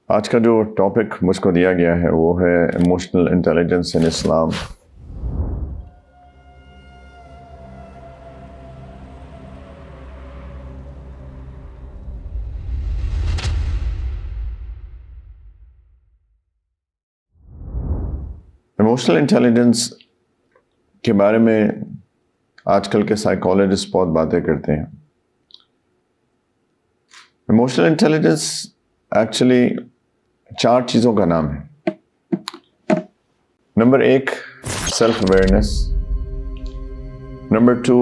آج کا جو ٹاپک مجھ کو دیا گیا ہے وہ ہے ایموشنل انٹیلیجنس ان اسلام۔ ایموشنل انٹیلیجنس کے بارے میں آج کل کے سائیکالوجسٹ بہت باتیں کرتے ہیں۔ ایموشنل انٹیلیجنس ایکچولی 4 چیزوں کا نام ہے۔ Number 1 self awareness, number 2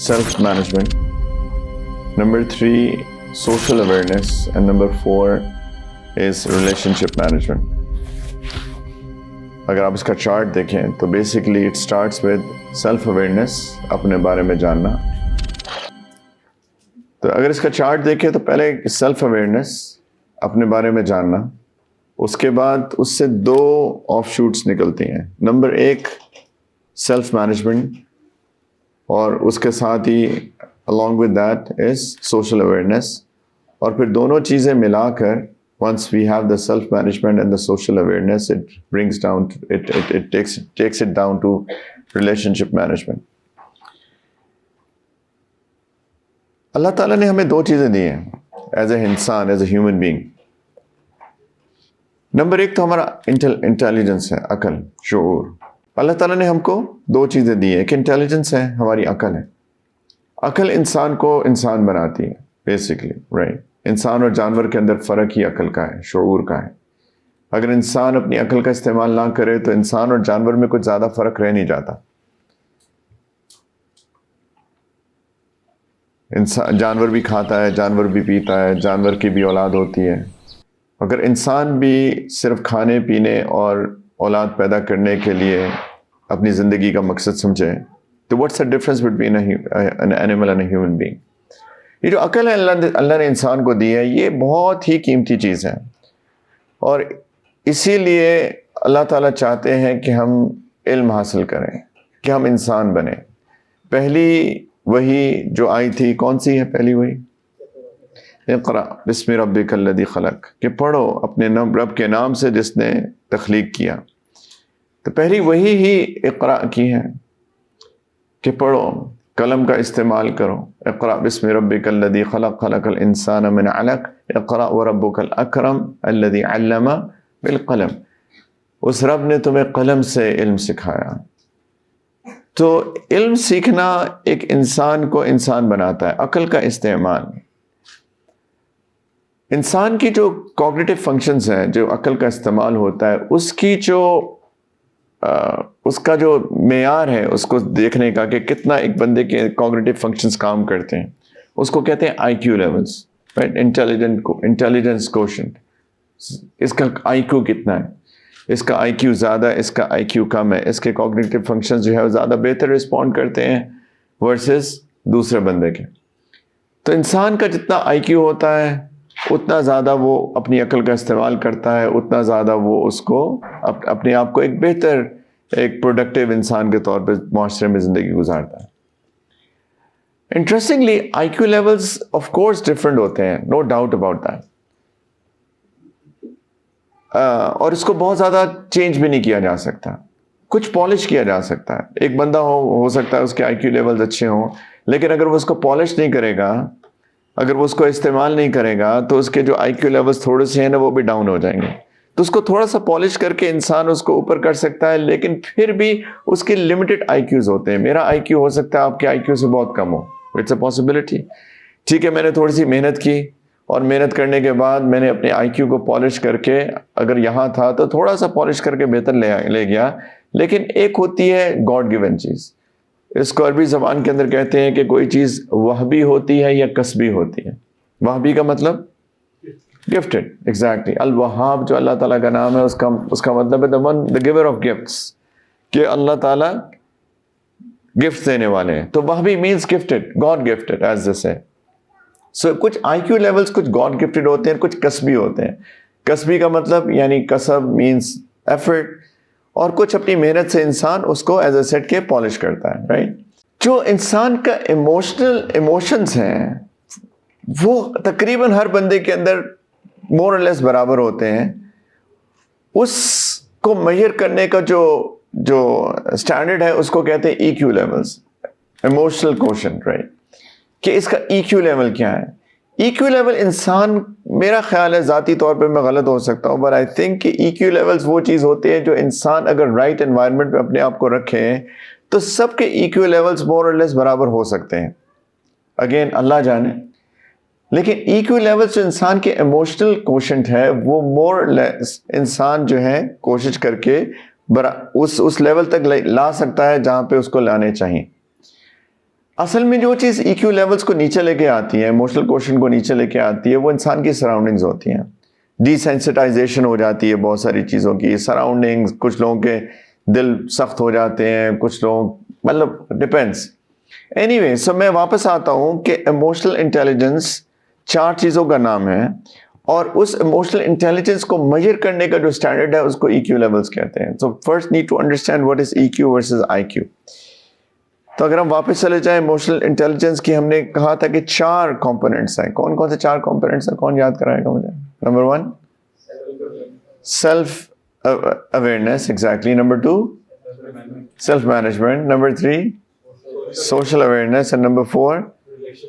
self management, number 3 social awareness and number 4 is relation ship management. اگر آپ اس کا چارٹ دیکھیں تو basically it starts with self awareness, اپنے بارے میں جاننا۔ تو اگر اس کا چارٹ دیکھیں تو پہلے سیلف اویئرنیس، اپنے بارے میں جاننا، اس کے بعد اس سے 2 آف شوٹس نکلتی ہیں۔ نمبر 1 سیلف مینجمنٹ، اور اس کے ساتھ ہی along with that is social awareness، اور پھر دونوں چیزیں ملا کر once we have the self management and the social awareness, it brings down it takes it down to relationship management۔ اللہ تعالیٰ نے ہمیں 2 چیزیں دی ہیں ایز اے انسان، as a human being. Number 1 تو ہمارا انٹیلیجنس ہے، عقل، شعور۔ اللہ تعالیٰ نے ہم کو 2 چیزیں دی ہیں، ایک انٹیلیجنس ہے، ہماری عقل ہے۔ عقل انسان کو انسان بناتی ہے بیسکلی، رائٹ۔ انسان اور جانور کے اندر فرق ہی عقل کا ہے، شعور کا ہے۔ اگر انسان اپنی عقل کا استعمال نہ کرے تو انسان اور جانور میں کچھ زیادہ فرق رہ نہیں جاتا۔ جانور بھی کھاتا ہے، جانور بھی پیتا ہے، جانور کی بھی اولاد ہوتی ہے۔ اگر انسان بھی صرف کھانے پینے اور اولاد پیدا کرنے کے لیے اپنی زندگی کا مقصد سمجھے تو what's the difference between an animal and a human being؟ یہ جو عقل ہے اللہ نے انسان کو دی ہے، یہ بہت ہی قیمتی چیز ہے، اور اسی لیے اللہ تعالیٰ چاہتے ہیں کہ ہم علم حاصل کریں، کہ ہم انسان بنیں۔ پہلی وحی جو آئی تھی کون سی ہے؟ پہلی وحی اقرأ بسم ربک الذی خلق، کہ پڑھو اپنے رب کے نام سے جس نے تخلیق کیا۔ تو پہلی وحی ہی اقرأ کی ہے کہ پڑھو، قلم کا استعمال کرو۔ اقرأ بسم ربک الذی خلق، خلق الانسان من علق، اقرأ وربک الاکرم الذی علم بالقلم۔ اس رب نے تمہیں قلم سے علم سکھایا۔ تو علم سیکھنا ایک انسان کو انسان بناتا ہے، عقل کا استعمال۔ انسان کی جو کوگنیٹو فنکشنز ہیں، جو عقل کا استعمال ہوتا ہے، اس کا جو معیار ہے، اس کو دیکھنے کا کہ کتنا ایک بندے کے کوگنیٹو فنکشنز کام کرتے ہیں، اس کو کہتے ہیں آئی Q levels, right? Intelligence quotient, اس کا آئی کیو کتنا ہے، اس کا آئی کیو زیادہ ہے، اس کا آئی کیو کم ہے، اس کے کوگنیٹو فنکشنز جو ہے وہ زیادہ بہتر رسپونڈ کرتے ہیں ورسز دوسرے بندے کے۔ تو انسان کا جتنا آئی کیو ہوتا ہے اتنا زیادہ وہ اپنی عقل کا استعمال کرتا ہے، اتنا زیادہ وہ اس کو اپنے آپ کو ایک بہتر، ایک پروڈکٹیو انسان کے طور پہ معاشرے میں زندگی گزارتا ہے۔ Interestingly I Q levels of course different ہوتے ہیں، نو ڈاؤٹ اباؤٹ دیٹ، اور اس کو بہت زیادہ چینج بھی نہیں کیا جا سکتا، کچھ پالش کیا جا سکتا ہے۔ ایک بندہ ہو سکتا ہے اس کے آئی کیو لیولز اچھے ہوں، لیکن اگر وہ اس کو پالش نہیں کرے گا، اگر وہ اس کو استعمال نہیں کرے گا تو اس کے جو آئی کیو لیولز تھوڑے سے ہیں نا وہ بھی ڈاؤن ہو جائیں گے۔ تو اس کو تھوڑا سا پالش کر کے انسان اس کو اوپر کر سکتا ہے، لیکن پھر بھی اس کے لمیٹڈ آئی کیوز ہوتے ہیں۔ میرا آئی کیو ہو سکتا ہے آپ کے آئی کیو سے بہت کم ہو، اٹس اے پاسبلٹی۔ ٹھیک ہے، میں نے تھوڑی سی محنت کی، اور محنت کرنے کے بعد میں نے اپنے آئی کیو کو پالش کر کے، اگر یہاں تھا تو تھوڑا سا پالش کر کے بہتر لے گیا۔ لیکن ایک ہوتی ہے گاڈ گیون چیز، اس کو عربی زبان کے اندر کہتے ہیں کہ کوئی چیز وہبی ہوتی ہے یا کسبی ہوتی ہے۔ وہبی کا مطلب گفٹڈ، ایگزیکٹلی۔ الوہاب جو اللہ تعالیٰ کا نام ہے، اس کا مطلب ہے the giver of gifts، کہ اللہ تعالیٰ گفٹ دینے والے ہیں۔ تو وہبی means gifted، God gifted as they say۔ سو کچھ آئی کیو لیولز کچھ گاڈ گفٹڈ ہوتے ہیں، کچھ کسبی ہوتے ہیں۔ کسبی کا مطلب یعنی کسب مینس ایفرٹ، اور کچھ اپنی محنت سے انسان اس کو ایز اے سیٹ کے پالش کرتا ہے، رائٹ؟ جو انسان کا ایموشنز ہیں وہ تقریباً ہر بندے کے اندر more or less برابر ہوتے ہیں, اس کو میئر کرنے کا جو اسٹینڈرڈ ہے اس کو کہتے ہیں EQ levels, emotional quotient, right, کہ اس کا EQ لیول کیا ہے. EQ لیول انسان, میرا خیال ہے ذاتی طور پہ میں غلط ہو سکتا ہوں, بٹ آئی تھنک کہ EQ لیولز وہ چیز ہوتی ہے جو انسان اگر رائٹ انوائرمنٹ پہ اپنے آپ کو رکھے تو سب کے EQ لیولز مور اور لیس برابر ہو سکتے ہیں. اگین اللہ جانے, لیکن EQ لیولز جو انسان کے ایموشنل کوشنٹ ہے وہ مور اور لیس انسان جو ہے کوشش کر کے اس لیول تک لا سکتا ہے جہاں پہ اس کو لانے چاہیے. اصل میں جو چیز EQ لیولز کو نیچے لے کے آتی ہے, ایموشنل کوشنٹ کو نیچے لے کے آتی ہے, وہ انسان کی سراؤنڈنگز ہوتی ہیں. ڈی سینسٹائزیشن ہو جاتی ہے بہت ساری چیزوں کی, سراؤنڈنگز, کچھ لوگوں کے دل سخت ہو جاتے ہیں, کچھ لوگ, مطلب ڈپینڈس. اینی وے, سو میں واپس آتا ہوں کہ ایموشنل انٹیلیجنس 4 چیزوں کا نام ہے, اور اس ایموشنل انٹیلیجنس کو میجر کرنے کا جو اسٹینڈرڈ ہے اس کو EQ لیولز کہتے ہیں. So first need to understand what is EQ versus IQ. تو اگر ہم واپس چلے جائیں ایموشنل انٹیلیجنس کی, ہم نے کہا تھا کہ 4 کمپوننٹس ہیں. کون کون سے 4 کمپوننٹس ہیں, کون یاد کرائے گا مجھے؟ Number 1 self awareness, exactly. Number 2 self management. Number 3 social awareness. And number 4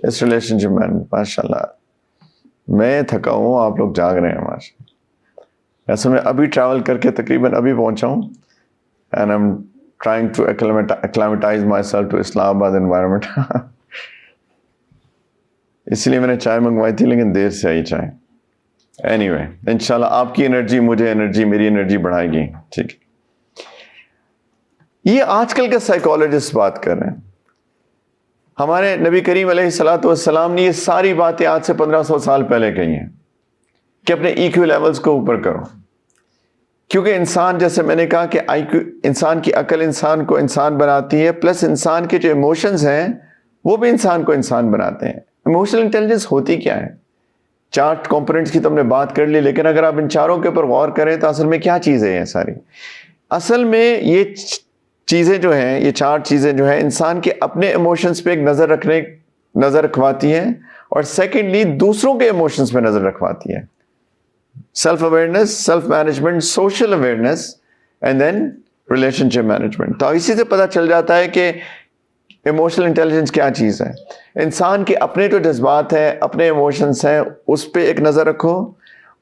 is relationship management. ماشاء اللہ, میں تھکا ہوں, آپ لوگ جاگ رہے ہیں ماشاء اللہ. ایسے میں ابھی ٹریول کر کے تقریباً ابھی پہنچا ہوں, and I am trying to acclimatize myself to Islam Abad environment. اس لیے میں نے چائے منگوائی تھی لیکن دیر سے آئی چائے. Anyway, انشاءاللہ آپ کی انرجی مجھے انرجی, میری انرجی بڑھائے گی, ٹھیک ہے. یہ آج کل کے سائیکالوجسٹ بات کر رہے ہیں. ہمارے نبی کریم علیہ الصلوۃ والسلام نے یہ ساری باتیں آج سے 1500 سال پہلے کہی ہیں کہ اپنے EQ لیولز کو اوپر کرو, کیونکہ انسان, جیسے میں نے کہا کہ انسان کی عقل انسان کو انسان بناتی ہے, پلس انسان کے جو ایموشنز ہیں وہ بھی انسان کو انسان بناتے ہیں. ایموشنل انٹیلیجنس ہوتی کیا ہے؟ 4 کمپوننٹس کی تو ہم نے بات کر لی, لیکن اگر آپ ان 4 کے اوپر غور کریں تو اصل میں کیا چیزیں ہیں ساری؟ اصل میں یہ چیزیں جو ہیں, یہ 4 چیزیں جو ہیں, انسان کے اپنے ایموشنز پہ ایک نظر رکھواتی ہیں, اور سیکنڈلی دوسروں کے ایموشنز پہ نظر رکھواتی ہے. Self awareness, self management, social awareness, and then relationship management. تو اسی سے پتہ چل جاتا ہے کہ ایموشنل انٹیلیجنس کیا چیز ہے. انسان کے اپنے جو جذبات ہیں, اپنے ایموشنس ہیں, اس پہ ایک نظر رکھو,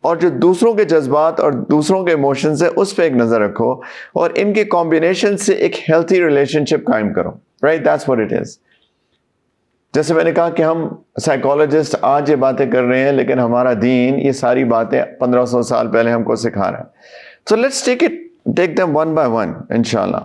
اور جو دوسروں کے جذبات اور دوسروں کے ایموشنس ہیں اس پہ ایک نظر رکھو, اور ان کے کمبینیشن سے ایک ہیلتھی ریلیشن شپ قائم کرو. Right, that's what it is. جیسے میں نے کہا کہ ہم سائیکالوجسٹ آج یہ باتیں کر رہے ہیں, لیکن ہمارا دین یہ ساری باتیں 1500 سال پہلے ہم کو سکھا رہا ہے. So let's take them one by one انشاءاللہ.